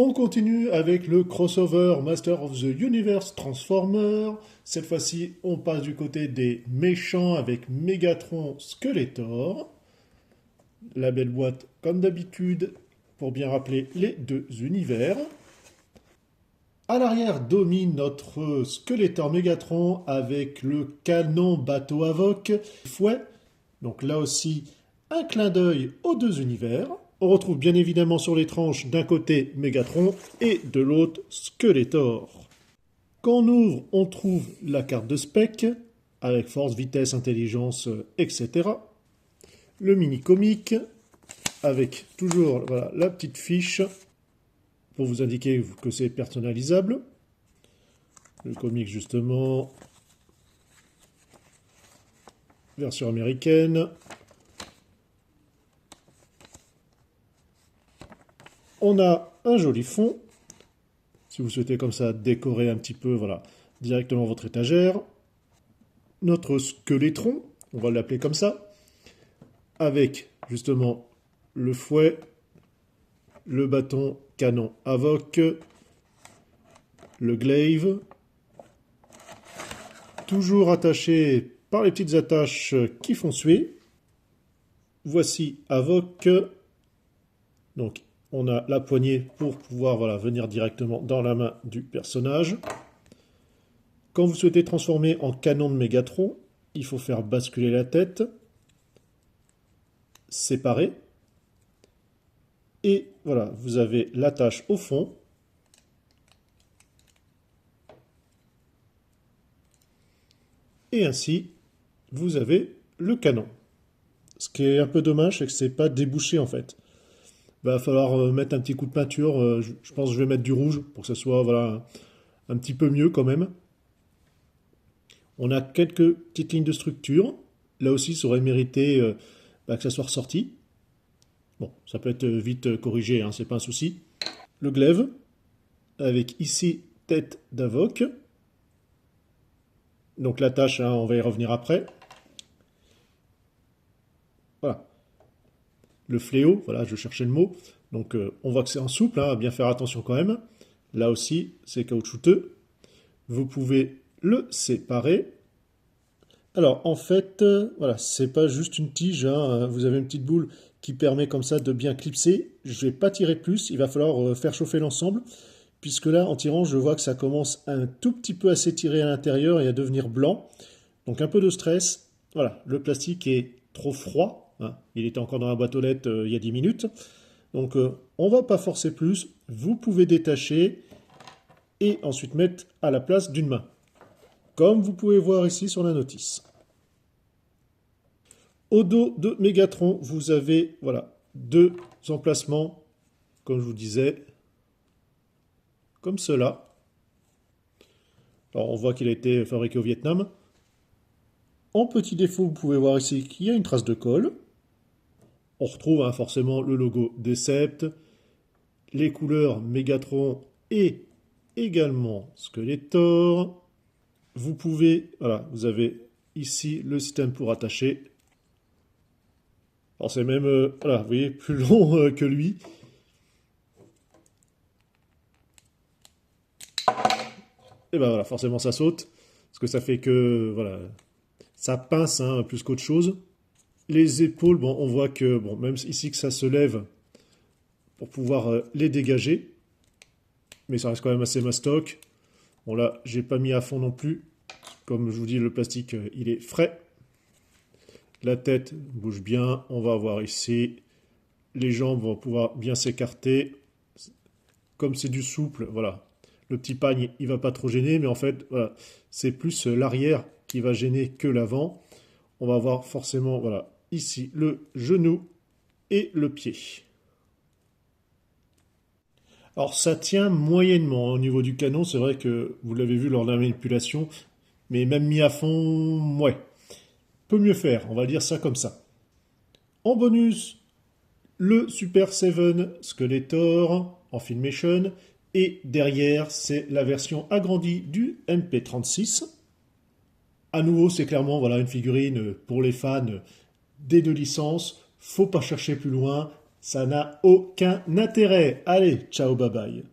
On continue avec le crossover Master of the Universe Transformer. Cette fois-ci, on passe du côté des méchants avec Megatron Skeletor. La belle boîte, comme d'habitude, pour bien rappeler les deux univers. À l'arrière domine notre Skeletor Megatron avec le canon bateau Havok fouet. Donc là aussi, un clin d'œil aux deux univers. On retrouve bien évidemment sur les tranches d'un côté Megatron et de l'autre Skeletor. Quand on ouvre, on trouve la carte de spec avec force, vitesse, intelligence, etc. Le mini-comic avec toujours voilà, la petite fiche pour vous indiquer que c'est personnalisable. Le comic justement, version américaine. On a un joli fond, si vous souhaitez comme ça décorer un petit peu, voilà, directement votre étagère. Notre Skeletron, on va l'appeler comme ça, avec justement le fouet, le bâton canon Havok, le glaive, toujours attaché par les petites attaches qui font suer. Voici Havok, donc on a la poignée pour pouvoir voilà, venir directement dans la main du personnage. Quand vous souhaitez transformer en canon de Megatron, il faut faire basculer la tête, séparer. Et voilà, vous avez l'attache au fond. Et ainsi, vous avez le canon. Ce qui est un peu dommage, c'est que ce n'est pas débouché en fait. Il va falloir mettre un petit coup de peinture. Je pense que je vais mettre du rouge pour que ça soit voilà, un petit peu mieux quand même. On a quelques petites lignes de structure. Là aussi, ça aurait mérité que ça soit ressorti. Bon, ça peut être vite corrigé, hein, c'est pas un souci. Le glaive, avec ici tête d'Havok. Donc l'attache, hein, on va y revenir après. Voilà. Le fléau, voilà, je cherchais le mot. Donc on voit que c'est en souple, hein, à bien faire attention quand même. Là aussi, c'est caoutchouteux. Vous pouvez le séparer. Alors en fait, voilà, c'est pas juste une tige, hein, vous avez une petite boule qui permet comme ça de bien clipser. Je ne vais pas tirer plus, il va falloir faire chauffer l'ensemble, puisque là, en tirant, je vois que ça commence un tout petit peu à s'étirer à l'intérieur et à devenir blanc. Donc un peu de stress. Voilà, le plastique est trop froid, hein. Il était encore dans la boîte aux lettres il y a 10 minutes. Donc on ne va pas forcer plus, vous pouvez détacher et ensuite mettre à la place d'une main. Comme vous pouvez voir ici sur la notice. Au dos de Megatron, vous avez voilà, deux emplacements, comme je vous disais, comme cela. Alors on voit qu'il a été fabriqué au Vietnam. En petit défaut, vous pouvez voir ici qu'il y a une trace de colle. On retrouve hein, forcément le logo Decept, les couleurs Megatron et également Skeletor. Vous pouvez, voilà, vous avez ici le système pour attacher. Alors c'est même, voilà, vous voyez, plus long que lui. Et ben voilà, forcément ça saute, parce que ça fait que, voilà, ça pince hein, plus qu'autre chose. Les épaules, bon, on voit que, bon, même ici que ça se lève pour pouvoir les dégager, mais ça reste quand même assez mastoc. Bon là, j'ai pas mis à fond non plus. Comme je vous dis, le plastique, il est frais. La tête bouge bien. On va voir ici. Les jambes vont pouvoir bien s'écarter. Comme c'est du souple, voilà. Le petit pagne, il va pas trop gêner, mais en fait, voilà, c'est plus l'arrière qui va gêner que l'avant. On va voir forcément, voilà, ici, le genou et le pied. Alors, ça tient moyennement au niveau du canon. C'est vrai que vous l'avez vu lors de la manipulation, mais même mis à fond, ouais. Peut mieux faire, on va dire ça comme ça. En bonus, le Super 7 Skeletor en Filmation. Et derrière, c'est la version agrandie du MP36. À nouveau, c'est clairement voilà, une figurine pour les fans des deux licences. Faut pas chercher plus loin, ça n'a aucun intérêt. Allez, ciao, bye bye.